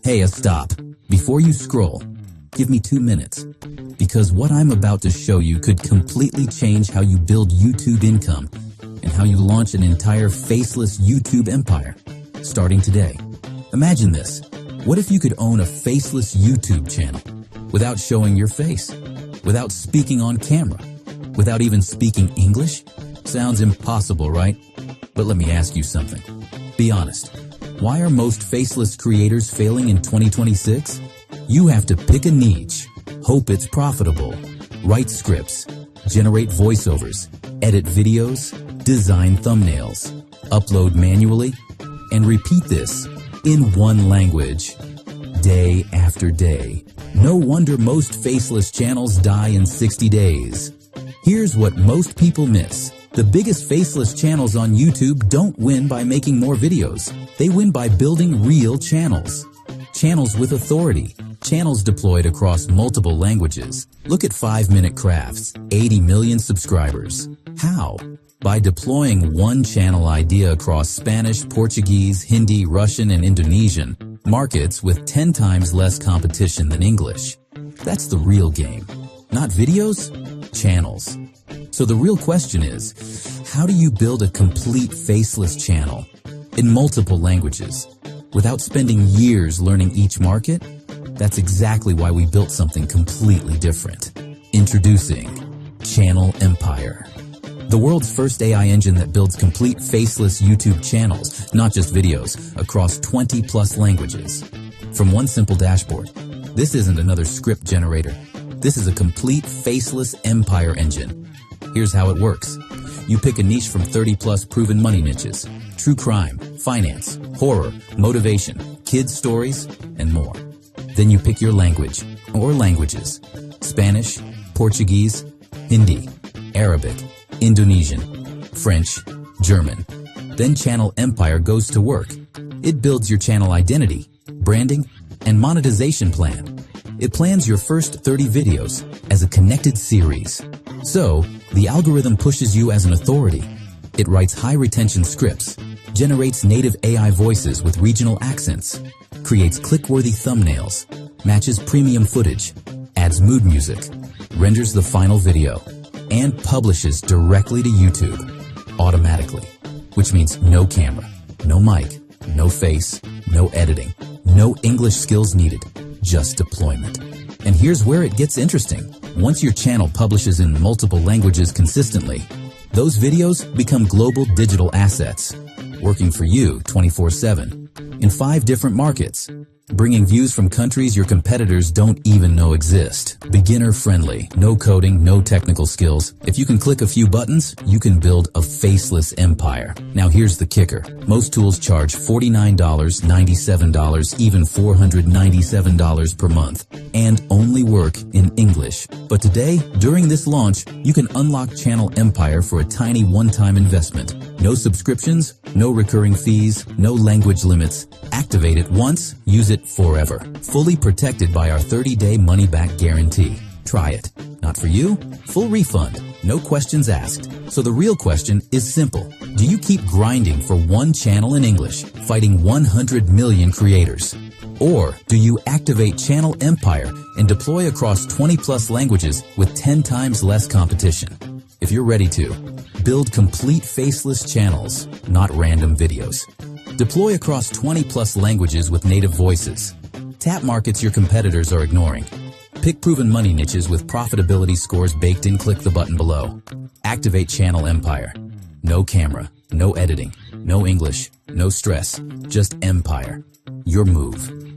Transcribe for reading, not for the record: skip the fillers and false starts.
Hey, stop. Before you scroll, give me 2 minutes. Because what I'm about to show you could completely change how you build YouTube income and how you launch an entire faceless YouTube empire, starting today. Imagine this. What if you could own a faceless YouTube channel without showing your face, without speaking on camera, without even speaking English? Sounds impossible, right? But let me ask you something. Be honest. Why are most faceless creators failing in 2026? You have to pick a niche, hope it's profitable, write scripts, generate voiceovers, edit videos, design thumbnails, upload manually, and repeat this in one language, day after day. No wonder most faceless channels die in 60 days. Here's what most people miss. The biggest faceless channels on YouTube don't win by making more videos. They win by building real channels. Channels with authority. Channels deployed across multiple languages. Look at 5 Minute Crafts, 80 million subscribers. How? By deploying one channel idea across Spanish, Portuguese, Hindi, Russian, and Indonesian markets with 10 times less competition than English. That's the real game. Not videos, channels. So the real question is, how do you build a complete faceless channel in multiple languages without spending years learning each market? That's exactly why we built something completely different. Introducing ChannelEmpire, the world's first AI engine that builds complete faceless YouTube channels, not just videos, across 20+ languages. From one simple dashboard. This isn't another script generator. This is a complete faceless empire engine. Here's how it works. You pick a niche from 30+ proven money niches: true crime, finance, horror, motivation, kids stories, and more. Then you pick your language, or languages: Spanish, Portuguese, Hindi, Arabic, Indonesian, French, German. Then ChannelEmpire goes to work. It builds your channel identity, branding, and monetization plan. It plans your first 30 videos as a connected series. So, the algorithm pushes you as an authority. It writes high-retention scripts, generates native AI voices with regional accents, creates click-worthy thumbnails, matches premium footage, adds mood music, renders the final video, and publishes directly to YouTube automatically, which means no camera, no mic, no face, no editing, no English skills needed, just deployment. And here's where it gets interesting. Once your channel publishes in multiple languages consistently, those videos become global digital assets, working for you 24/7 in 5 different markets, bringing views from countries your competitors don't even know exist. Beginner friendly, no coding, no technical skills. If you can click a few buttons, you can build a faceless empire. Now here's the kicker. Most tools charge $49, $97, even $497 per month, and only work in English. But today, during this launch, you can unlock ChannelEmpire for a tiny one-time investment. No subscriptions, no recurring fees, no language limits. Activate it once, use it forever. Fully protected by our 30-day money-back guarantee. Try it. Not for you? Full refund. No questions asked. So the real question is simple. Do you keep grinding for one channel in English, fighting 100 million creators? Or do you activate ChannelEmpire and deploy across 20+ languages with 10 times less competition? If you're ready to, build complete faceless channels, not random videos. Deploy across 20+ languages with native voices. Tap markets your competitors are ignoring. Pick proven money niches with profitability scores baked in. Click the button below. Activate ChannelEmpire. No camera, no editing, no English, no stress, just empire. Your move.